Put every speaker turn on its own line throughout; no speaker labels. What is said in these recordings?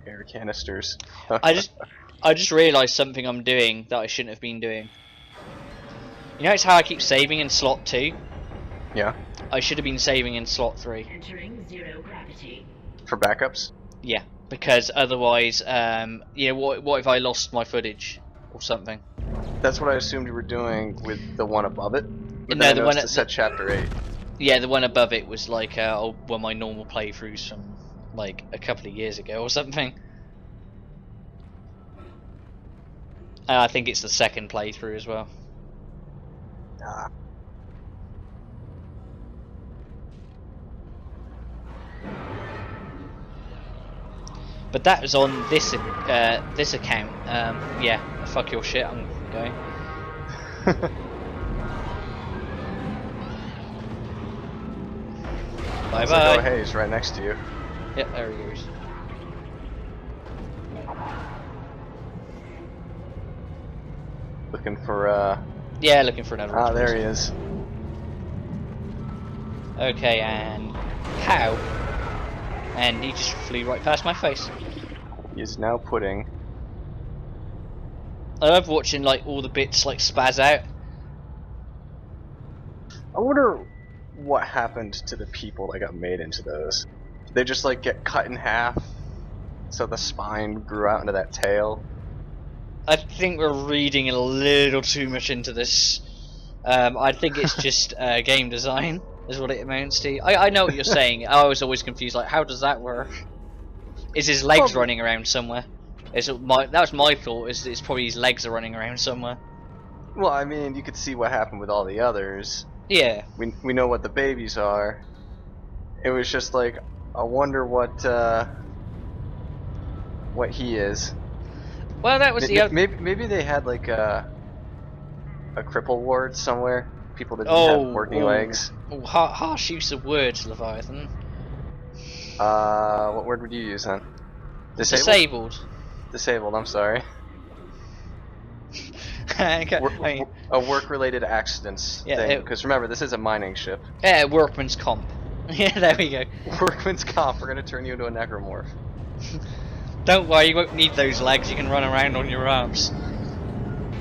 air canisters.
I just realised something I'm doing that I shouldn't have been doing. You notice how I keep saving in slot 2?
Yeah.
I should have been saving in slot 3.
Entering zero gravity.
For backups?
Yeah, because otherwise, you know, what if I lost my footage or something?
That's what I assumed you were doing with the one above it. But
No,
then I
the
noticed
one
it said chapter 8.
Yeah, the one above it was like well, my normal playthroughs from like a couple of years ago or something. I think it's the second playthrough as well.
Ah.
But that was on this this account. Yeah, fuck your shit. I'm going. Bye bye.
Oh, hey, he's right next to you.
Yep, there he goes.
Looking for,
Yeah, looking for another.
Ah, there he is.
Okay, and how? And he just flew right past my face.
He is now putting...
I love watching like all the bits like spaz out.
I wonder what happened to the people that got made into those. Did they just like get cut in half so the spine grew out into that tail?
I think we're reading a little too much into this. I think it's just game design is what it amounts to. I know what you're saying. I was always confused, like, how does that work? Is his legs running around somewhere? That was my thought, is it's probably his legs are running around somewhere.
Well, I mean, you could see what happened with all the others.
Yeah.
We know what the babies are. It was just like, I wonder what he is.
Well, that was the other.
Maybe they had like a cripple ward somewhere. People that didn't have working legs.
Oh, harsh use of words, Leviathan.
What word would you use then?
Disabled.
Disabled. I'm sorry. A work-related accidents thing. Because remember, this is a mining ship.
Yeah, workman's comp. Yeah, there we go.
Workman's comp. We're gonna turn you into a necromorph.
Don't worry, you won't need those legs. You can run around on your arms.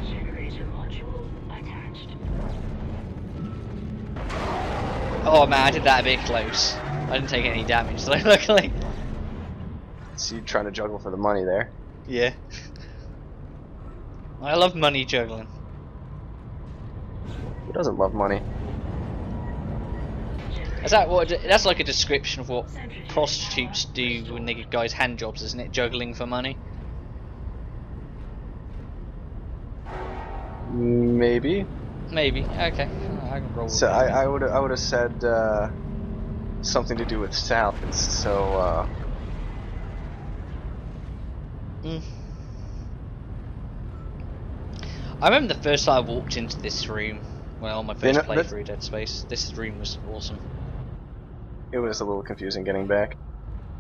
Generator module attached.
Oh man, I did that a bit close. I didn't take any damage, though, luckily.
So you're trying to juggle for the money there.
Yeah. I love money juggling.
Who doesn't love money?
Is that what? That's like a description of what prostitutes do when they give guys hand jobs, isn't it? Juggling for money.
Maybe.
Maybe. Okay. I can roll with
So
that.
I would have said something to do with salads. So.
I remember the first time I walked into this room. Well, on my first playthrough Dead Space. This room was awesome.
It was a little confusing getting back.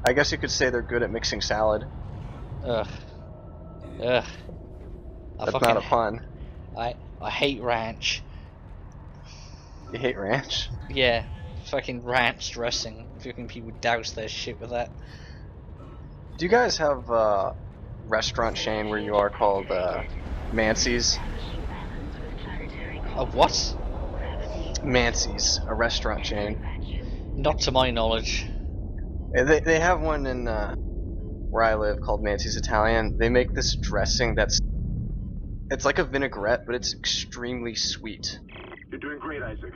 I guess you could say they're good at mixing salad.
Ugh. Ugh.
That's not a pun.
I hate ranch.
You hate ranch?
Yeah. Fucking ranch dressing. Fucking people douse their shit with that.
Do you guys have a restaurant chain where you are called Mancy's?
A what?
Mancy's, a restaurant chain.
Not to my knowledge.
They have one in where I live called Mancy's Italian. They make this dressing it's like a vinaigrette, but it's extremely sweet.
You're doing great, Isaac.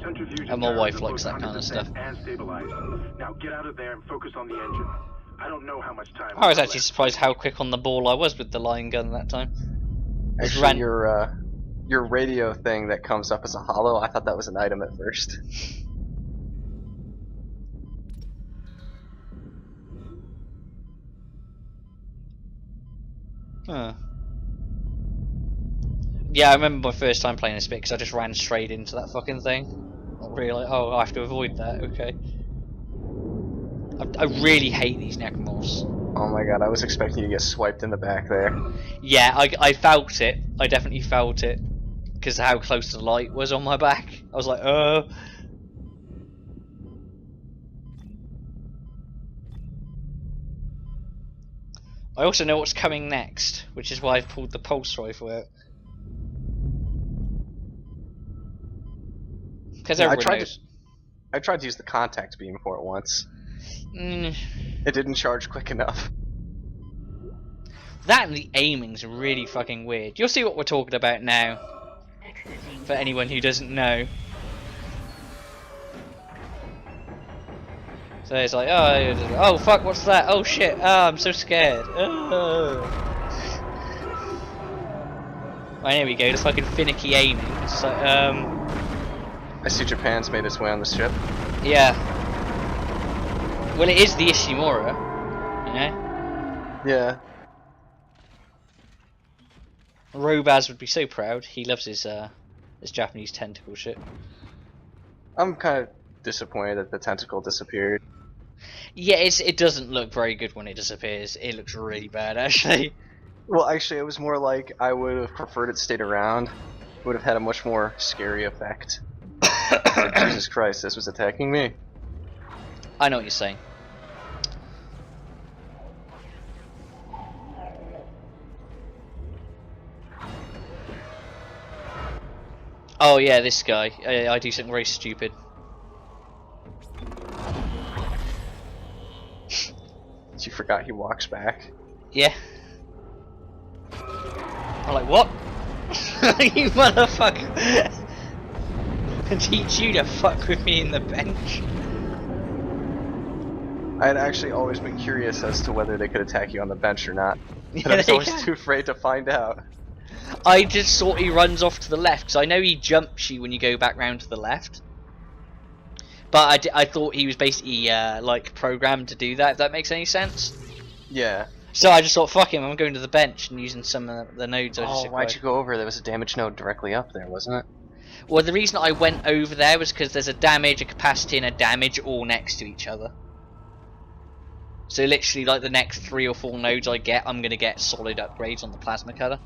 Centrifuge
And my wife likes that kind of stuff.
And stabilized. Now get out of there and focus on the engine. I don't know how much time.
I was actually surprised how quick on the ball I was with the line gun that time.
Actually, your radio thing that comes up as a hollow, I thought that was an item at first.
Huh. Yeah, I remember my first time playing this bit because I just ran straight into that fucking thing. Not really like, oh, I have to avoid that, okay. I really hate these necromorphs.
Oh my god, I was expecting you to get swiped in the back there.
Yeah, I felt it. I definitely felt it. Because of how close the light was on my back. I was like, I also know what's coming next, which is why I've pulled the pulse rifle out. Because everyone knows.
I tried to use the contact beam for it once.
Mm,
It didn't charge quick enough.
that and the aiming's really fucking weird. You'll see what we're talking about now.
Exiting.
For anyone who doesn't know. So it's like, oh fuck, what's that? Oh shit, I'm so scared. Oh. Right, here we go, the fucking finicky aiming. It's like,
I see Japan's made its way on the ship.
yeah. Well, it is the Ishimura, you know?
Yeah.
Robaz would be so proud. He loves his Japanese tentacle shit.
I'm kind of disappointed that the tentacle disappeared.
Yeah, it doesn't look very good when it disappears. It looks really bad, actually.
Well, actually, it was more like I would have preferred it stayed around. It would have had a much more scary effect. Like, Jesus Christ, this was attacking me.
I know what you're saying. Oh yeah, this guy. I do something very stupid.
You forgot he walks back.
Yeah. I'm like, what? You motherfucker! Teach you to fuck with me in the bench.
I had actually always been curious as to whether they could attack you on the bench or not. But
Yeah,
I was
they
always
can.
too afraid to find out.
I just thought he runs off to the left, because I know he jumps you when you go back round to the left. But I thought he was basically like programmed to do that, if that makes any sense.
Yeah.
So I just thought, fuck him, I'm going to the bench and using some of the nodes I just
Oh, why'd
acquired.
you go over? There was a damage node directly up there, wasn't it?
Well, the reason I went over there was because there's a damage, a capacity, and a damage all next to each other. So literally, like the next 3 or 4 nodes I get, I'm gonna get solid upgrades on the plasma cutter.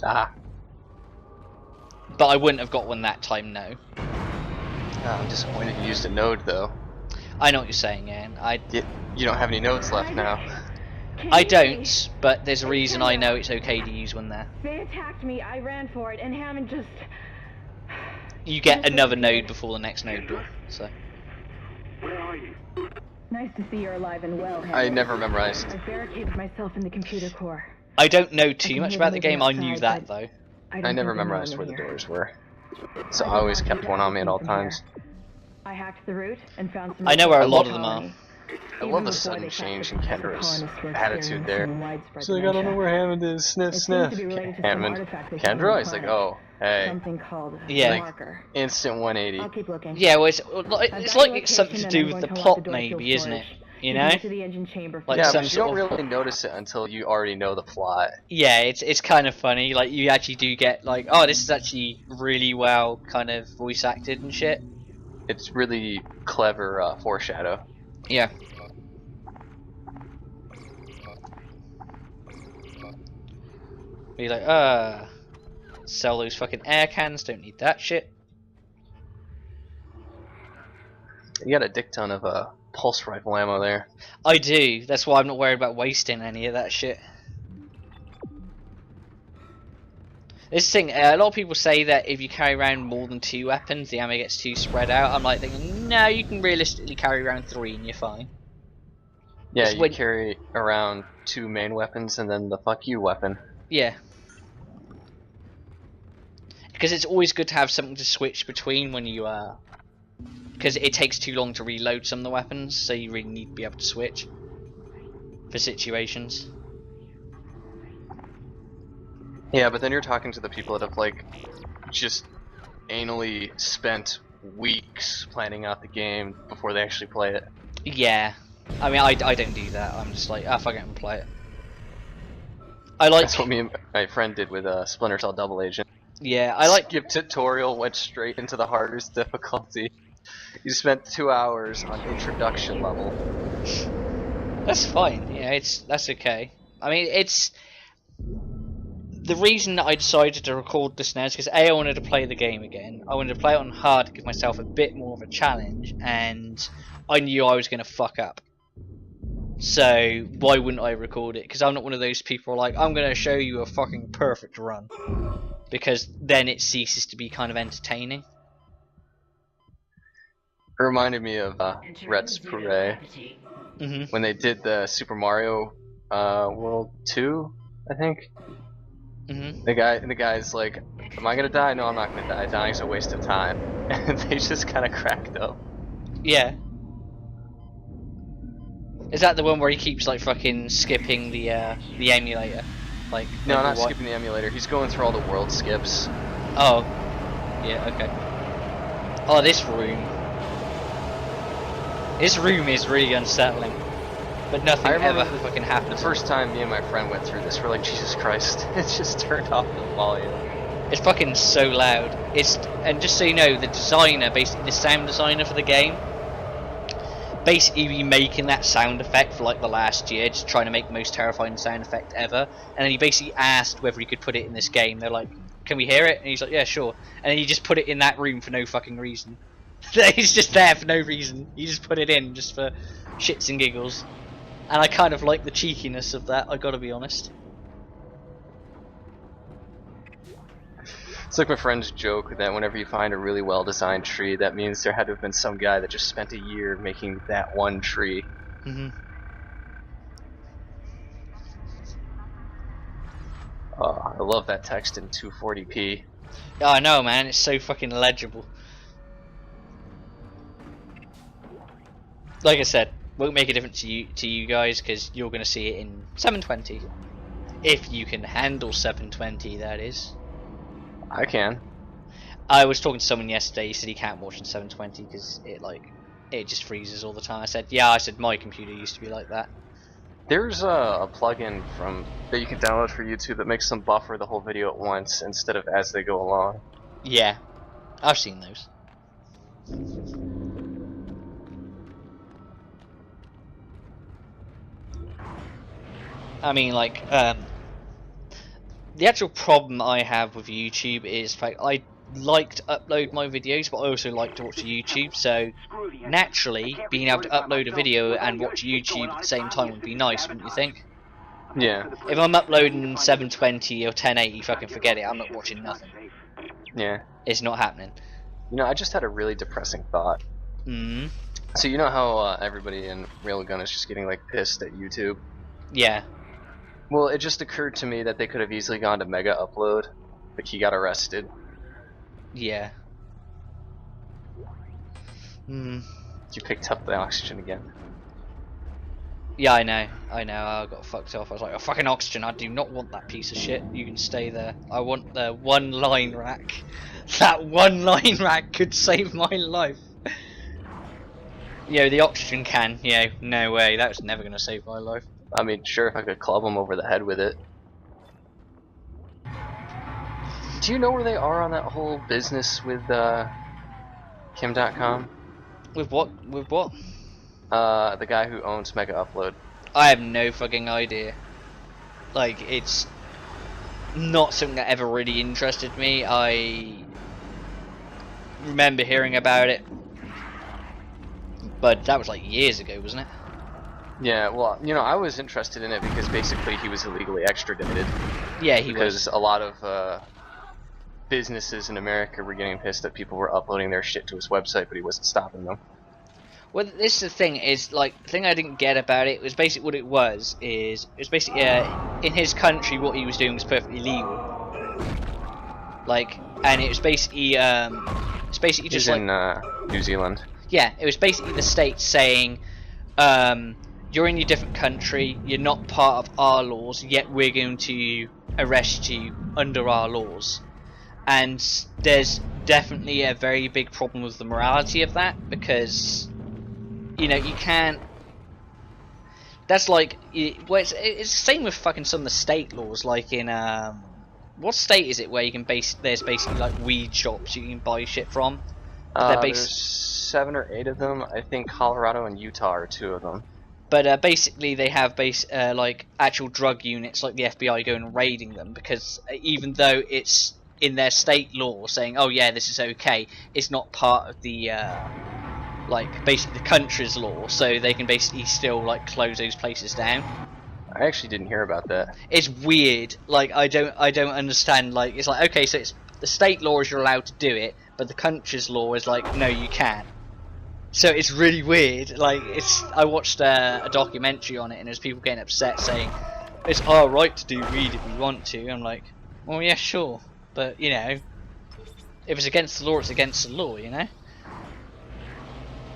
Ah.
But I wouldn't have got one that time, no.
Oh, I'm disappointed you used a node, though.
I know what you're saying, Ian.
You don't have any nodes left now.
I don't, but there's a reason I know it's okay to use one there.
They attacked me, I ran for it, and Hammond just...
You get another node before the next node door, so.
Where are you?
Nice to see you're alive and well, Hammond.
I never memorized.
I barricaded myself in the computer core.
I don't know too much about the game, I knew that though.
don't
I never
think they know
memorized
I'm
where the
here.
doors were. So I always kept one on me at all
From here.
times.
I hacked the route and found some...
I know where a
I
lot
love
of them are.
I love the sudden change in Kendra's attitude there.
It's
So I don't know where Hammond is. Sniff, sniff. Hammond. Kendra? He's like, oh, hey.
Something called
Yeah.
a marker.
Instant 180.
I'll keep looking.
Yeah, well, it's like it's something to do with the plot, maybe, isn't it? You know?
To the engine chamber
Like
Yeah,
some
but you don't
sort of-
really notice it until you already know the plot.
Yeah, it's kind of funny. Like you actually do get like, oh, this is actually really well kind of voice acted and shit.
It's really clever foreshadow.
Yeah. Be like, sell those fucking air cans. Don't need that shit.
You got a dick ton of pulse rifle ammo there.
I do. That's why I'm not worried about wasting any of that shit. This thing, a lot of people say that if you carry around more than 2 weapons, the ammo gets too spread out. I'm like thinking, no, you can realistically carry around 3 and you're fine.
Yeah,
Just
you
when-
carry around 2 main weapons and then the fuck you weapon.
Yeah. Because it's always good to have something to switch between when you because it takes too long to reload some of the weapons, so you really need to be able to switch for situations.
Yeah, but then you're talking to the people that have like just anally spent weeks planning out the game before they actually play it.
Yeah. I mean, I don't do that. I'm just like, fuck it, and play it. I like.
That's what me and my friend did with Splinter Cell Double Agent.
Yeah, I like.
Skip tutorial, went straight into the hardest difficulty. You spent 2 hours on introduction level.
That's fine. Yeah, that's okay. I mean, it's the reason that I decided to record this now is because I wanted to play the game again. I wanted to play it on hard to give myself a bit more of a challenge, and I knew I was going to fuck up. So why wouldn't I record it? Because I'm not one of those people like, I'm going to show you a fucking perfect run. Because then it ceases to be kind of entertaining.
It reminded me of Rhett's
Zero
Parade
gravity.
when they did the Super Mario World 2, I think. The guy's like, am I gonna die? No, I'm not gonna die. Dying's a waste of time. And they just kind of cracked up.
Yeah. Is that the one where he keeps like fucking skipping the emulator? Like
No, not
what?
skipping the emulator. He's going through all the world skips.
Oh. Yeah, okay. Oh, this room. This room is really unsettling. But nothing ever fucking
The
happens.
first time me and my friend went through this, we're like, Jesus Christ. It's just turned off the volume.
It's fucking so loud. And just so you know, the designer, basically the sound designer for the game, basically been making that sound effect for like the last year, just trying to make the most terrifying sound effect ever. And then he basically asked whether he could put it in this game. They're like, can we hear it? And he's like, yeah, sure. And then he just put it in that room for no fucking reason. He's just there for no reason. He just put it in just for shits and giggles. And I kind of like the cheekiness of that, I gotta be honest.
It's like my friend's joke that whenever you find a really well designed tree, that means there had to have been some guy that just spent a year making that one tree. I love that text in 240p.
Yeah, I know, man, it's so fucking legible. Like I said, won't make a difference to you guys because you're going to see it in 720. If you can handle 720, that is.
I can.
I was talking to someone yesterday, he said he can't watch in 720 because it just freezes all the time. I said, yeah, my computer used to be like that.
There's a plugin that you can download for YouTube that makes them buffer the whole video at once instead of as they go along.
Yeah, I've seen those. I mean, like, the actual problem I have with YouTube is, like, I like to upload my videos, but I also like to watch YouTube, so naturally, being able to upload a video and watch YouTube at the same time would be nice, wouldn't you think?
Yeah.
If I'm uploading 720 or 1080, fucking forget it, I'm not watching nothing.
Yeah.
It's not happening.
You know, I just had a really depressing thought. So you know how everybody in Railgun is just getting, like, pissed at YouTube?
Yeah.
Well, it just occurred to me that they could have easily gone to Mega Upload, but he got arrested.
Yeah.
You picked up the oxygen again.
Yeah, I know, I got fucked off. I was like, oh, fucking oxygen, I do not want that piece of shit. You can stay there. I want the one line rack. That one line rack could save my life. The oxygen can, no way, that was never going to save my life.
I mean, sure, if I could club him over the head with it. Do you know where they are on that whole business with Kim.com?
With what? With what?
The guy who owns Mega Upload.
I have no fucking idea. Like, it's not something that ever really interested me. I remember hearing about it, but that was like years ago, wasn't it?
Yeah, well, I was interested in it because basically he was illegally extradited.
Yeah, he was.
Because a lot of businesses in America were getting pissed that people were uploading their shit to his website, but he wasn't stopping them.
Well, this is the thing, is, like, the thing I didn't get about it was basically what it was basically, in his country, what he was doing was perfectly legal. Like, and it was basically, just
He's
like...
in New Zealand.
Yeah, it was basically the state saying, you're in your different country, you're not part of our laws, yet we're going to arrest you under our laws. And there's definitely a very big problem with the morality of that, because, you can't... That's like... it's the same with fucking some of the state laws, like in... what state is it where you can there's basically like weed shops you can buy shit from?
There's 7 or 8 of them. I think Colorado and Utah are 2 of them.
But basically they have like actual drug units like the FBI going and raiding them, because even though it's in their state law saying, oh yeah, this is okay, it's not part of the like basically the country's law, so they can basically still like close those places down.
I actually didn't hear about that.
It's weird. Like I don't understand. Like it's like, okay, so it's the state law is you're allowed to do it, but the country's law is like, no, you can't. So it's really weird. Like I watched a documentary on it, and there's people getting upset saying it's our right to do weed if we want to. I'm like, well, yeah, sure, but you know, if it's against the law, it's against the law, you know.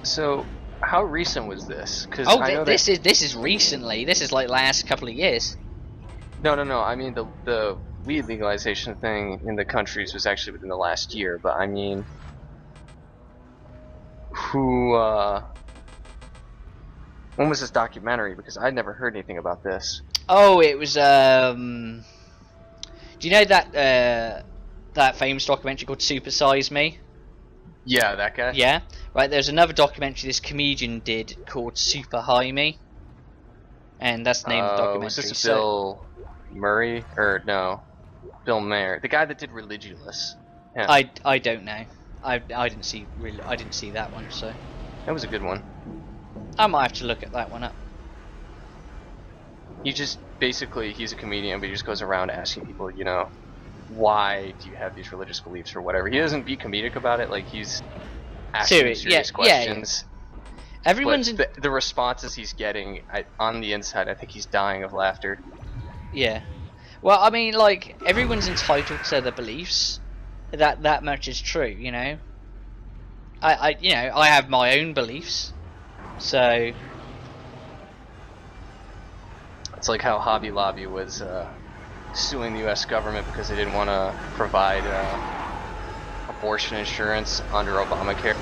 So, how recent was this? Cause
Oh,
I know
this is recently. This is like last couple of years.
No. I mean the weed legalization thing in the countries was actually within the last year. But I mean, when was this documentary? Because I'd never heard anything about this.
Oh, it was. Do you know that famous documentary called Super Size Me?
Yeah, that guy.
Yeah, right. There's another documentary this comedian did called Super High Me, and that's the name of the documentary.
Was this Bill Murray or no? Bill Mayer, the guy that did Religulous. Yeah.
I don't know. I didn't see that one, so
That was a good one.
I might have to look at that one up.
He just basically he's a comedian, but he just goes around asking people, you know, why do you have these religious beliefs or whatever. He doesn't be comedic about it, like he's asking serious questions.
Yeah. Everyone's
the responses he's getting on the inside, I think he's dying of laughter.
Yeah. Well, I mean, like everyone's entitled to their beliefs. That much is true, you know. I have my own beliefs, so.
It's like how Hobby Lobby was suing the U.S. government because they didn't want to provide abortion insurance under Obamacare.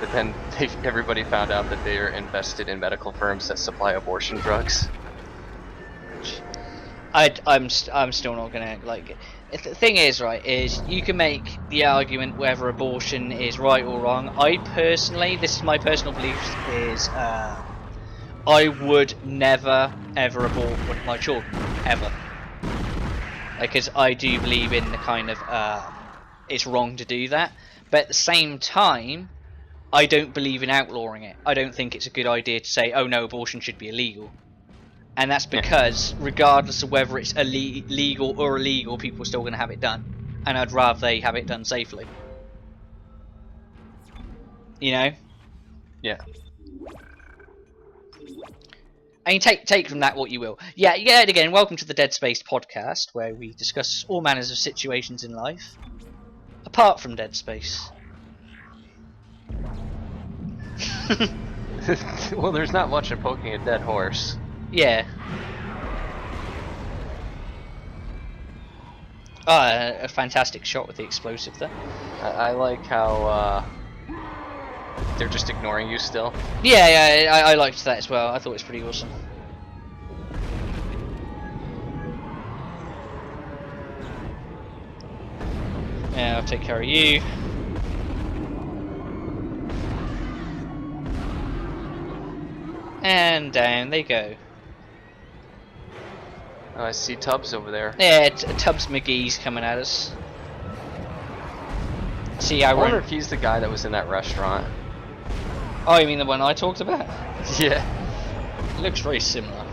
But then everybody found out that they are invested in medical firms that supply abortion drugs.
I'm still not gonna like. The thing is, right, is you can make the argument whether abortion is right or wrong. I personally, this is my personal belief, is I would never ever abort one of my children ever, because I do believe in the kind of it's wrong to do that, but at the same time I don't believe in outlawing it. I don't think it's a good idea to say, oh no, abortion should be illegal. And that's because, regardless of whether it's legal or illegal, people are still going to have it done. And I'd rather they have it done safely. You know?
Yeah.
And you take from that what you will. Yeah, and again, welcome to the Dead Space podcast, where we discuss all manners of situations in life, apart from Dead Space.
Well, there's not much of poking a dead horse.
Yeah. A fantastic shot with the explosive there.
I like how they're just ignoring you still.
Yeah, I liked that as well. I thought it was pretty awesome. Yeah, I'll take care of you. And down they go.
Oh, I see Tubbs over there.
Yeah, Tubbs McGee's coming at us. See,
I wonder if he's the guy that was in that restaurant.
Oh, you mean the one I talked about?
Yeah.
It looks very similar.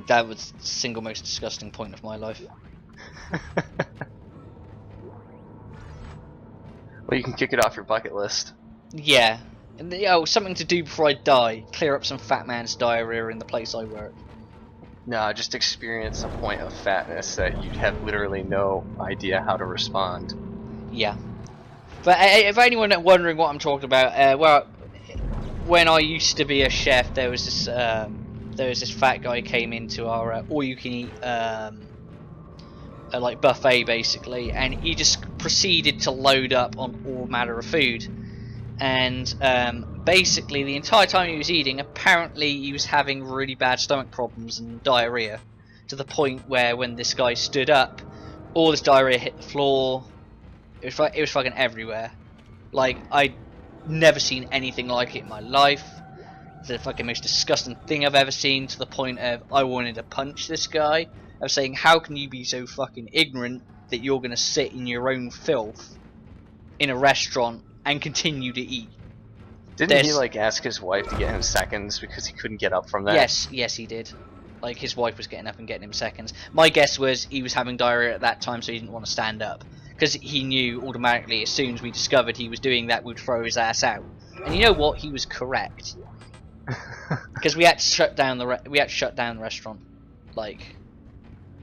That was the single most disgusting point of my life.
Well, you can kick it off your bucket list.
Yeah. And something to do before I die. Clear up some fat man's diarrhea in the place I work.
No, just experience a point of fatness that you'd have literally no idea how to respond.
Yeah. But if anyone wondering what I'm talking about, well, when I used to be a chef, there was this fat guy came into our all-you-can-eat like buffet basically, and he just proceeded to load up on all manner of food. And basically the entire time he was eating, apparently he was having really bad stomach problems and diarrhea, to the point where when this guy stood up, all this diarrhea hit the floor. It was fucking everywhere. Like, I'd never seen anything like it in my life. It's the fucking most disgusting thing I've ever seen, to the point of I wanted to punch this guy. I was saying, how can you be so fucking ignorant that you're gonna sit in your own filth in a restaurant and continue to eat.
Didn't he like ask his wife to get him seconds because he couldn't get up from that?
Yes, he did. Like his wife was getting up and getting him seconds. My guess was he was having diarrhea at that time, so he didn't want to stand up because he knew automatically as soon as we discovered he was doing that, we'd throw his ass out. And you know what? He was correct. Because we had to shut down the restaurant, like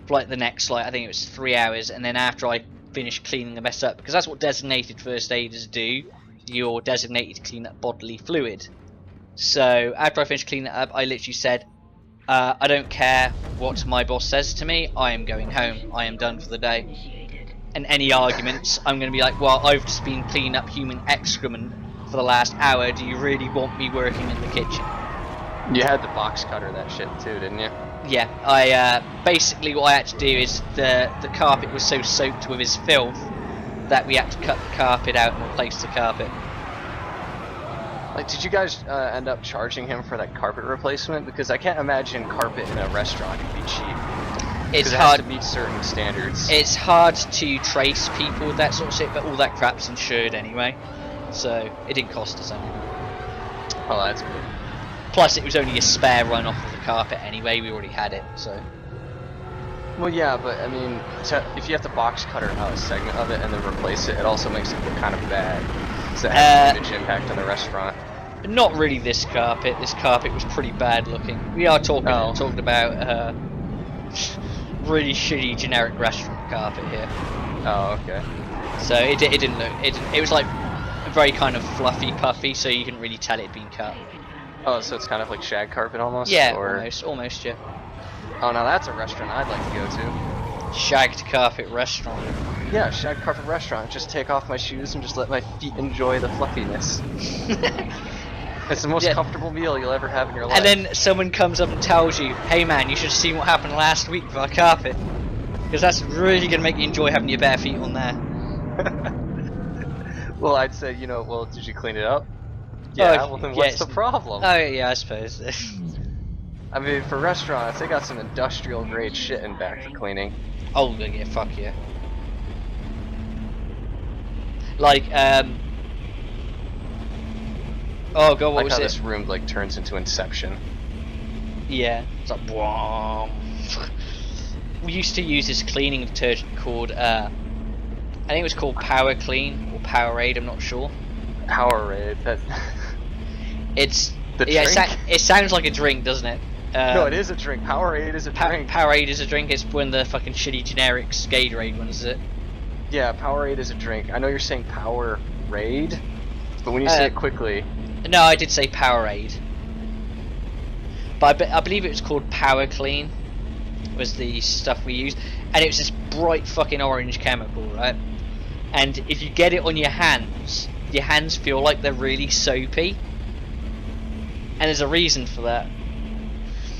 for like the next, like I think it was 3 hours, and then after I finished cleaning the mess up, because that's what designated first aiders do. You're designated to clean up bodily fluid. So after I finished cleaning it up, I literally said, I don't care what my boss says to me, I am going home. I am done for the day. And any arguments, I'm going to be like, well, I've just been cleaning up human excrement for the last hour. Do you really want me working in the kitchen?
You had the box cutter that shit too, didn't you?
Yeah, I basically what I had to do is the carpet was so soaked with his filth that we had to cut the carpet out and replace the carpet.
Like, did you guys end up charging him for that carpet replacement? Because I can't imagine carpet in a restaurant could be cheap.
It's
it
hard
has to meet certain standards.
It's hard to trace people with that sort of shit, but all that crap's insured anyway, so it didn't cost us anything.
Oh, that's good.
Plus, it was only a spare run off of the carpet anyway. We already had it, so.
Well, yeah, but I mean, if you have to box cutter out a segment of it and then replace it, it also makes it look kind of bad. So it has a huge impact on the restaurant.
Not really this carpet. This carpet was pretty bad looking. We are talking about really shitty generic restaurant carpet here.
Oh, okay.
So it didn't look. It was like very kind of fluffy, puffy, so you couldn't really tell it had been cut.
Oh, so it's kind of like shag carpet almost?
Yeah,
or...
almost, yeah.
Oh, now that's a restaurant I'd like to go to.
Shagged carpet restaurant.
Yeah, shag carpet restaurant. Just take off my shoes and just let my feet enjoy the fluffiness. It's the most comfortable meal you'll ever have in your life.
And then someone comes up and tells you, hey man, you should have seen what happened last week with our carpet. Because that's really going to make you enjoy having your bare feet on there.
Well, I'd say, you know, well, did you clean it up? Yeah, well then what's the problem?
Oh yeah, I suppose.
I mean, for restaurants, they got some industrial grade shit in back for cleaning.
Oh yeah, fuck yeah. Like, oh god, what was
how
it?
This room like turns into Inception.
Yeah, it's like, boom. We used to use this cleaning detergent called, I think it was called Power Clean or Powerade. I'm not sure.
Powerade. That.
It's
the drink?
It sounds like a drink, doesn't it?
No, it is a drink. Powerade is a drink.
Powerade is a drink. It's one of the fucking shitty generic Gatorade ones, is it?
Yeah, Powerade is a drink. I know you're saying Powerade, but when you say it quickly.
No, I did say Powerade. But I believe it was called Power Clean. Was the stuff we used, and it was this bright fucking orange chemical, right? And if you get it on your hands feel like they're really soapy. And there's a reason for that.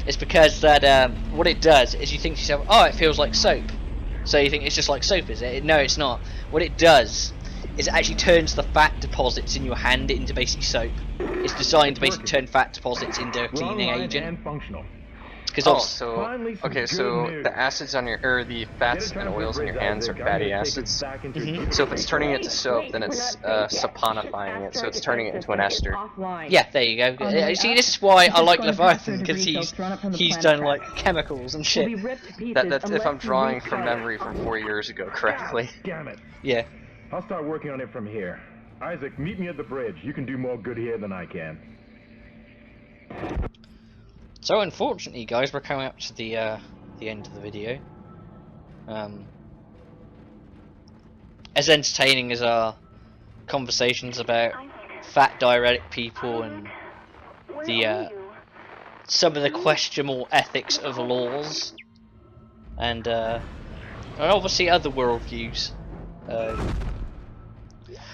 It's because that what it does is you think to yourself, oh, it feels like soap. So you think it's just like soap, is it? No, it's not. What it does is it actually turns the fat deposits in your hand into basically soap. It's designed to basically turn fat deposits into a cleaning agent.
And functional.
Okay, so the acids on your, or the fats and oils in your hands are fatty acids. So if it's turning it to soap, then it's saponifying it, so it's turning it into an ester.
Yeah, there you go. See, this is why I like Leviathan, because he's done like chemicals and shit.
That's if I'm drawing from memory from 4 years ago correctly.
Damn it.
Yeah.
I'll start working on it from here. Isaac, meet me at the bridge. You can do more good here than I can.
So unfortunately, guys, we're coming up to the end of the video. As entertaining as our conversations about fat diuretic people and the some of the questionable ethics of laws, and obviously other worldviews.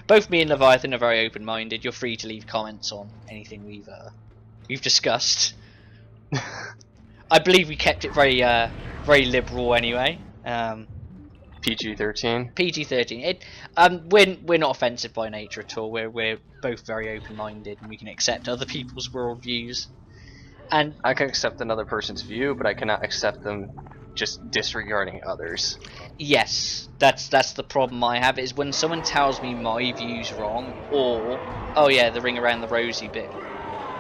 Both me and Leviathan are very open-minded. You're free to leave comments on anything we've discussed. I believe we kept it very very liberal anyway.
PG-13.
PG-13. We're not offensive by nature at all. We're both very open-minded, and we can accept other people's worldviews. And
I can accept another person's view, but I cannot accept them just disregarding others.
Yes, that's the problem I have, is when someone tells me my view's wrong, or, oh yeah, the ring around the rosy bit.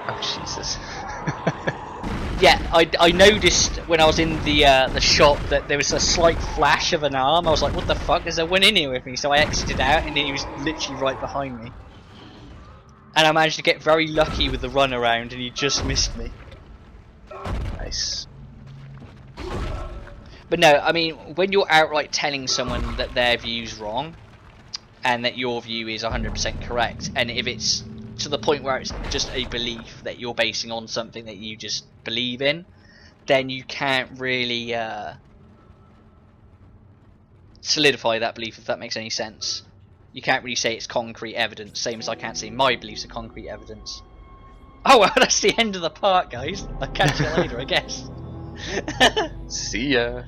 Oh Jesus.
Yeah, I noticed when I was in the shop that there was a slight flash of an arm. I was like, what the fuck, is there one in here with me? So I exited out and he was literally right behind me. And I managed to get very lucky with the run around and he just missed me.
Nice.
But no, I mean, when you're outright telling someone that their view's wrong and that your view is 100% correct, and if it's to the point where it's just a belief that you're basing on something that you just believe in, then you can't really solidify that belief, if that makes any sense. You can't really say it's concrete evidence, same as I can't say my beliefs are concrete evidence. Oh well, that's the end of the part, guys. I'll catch you later, I guess.
See ya.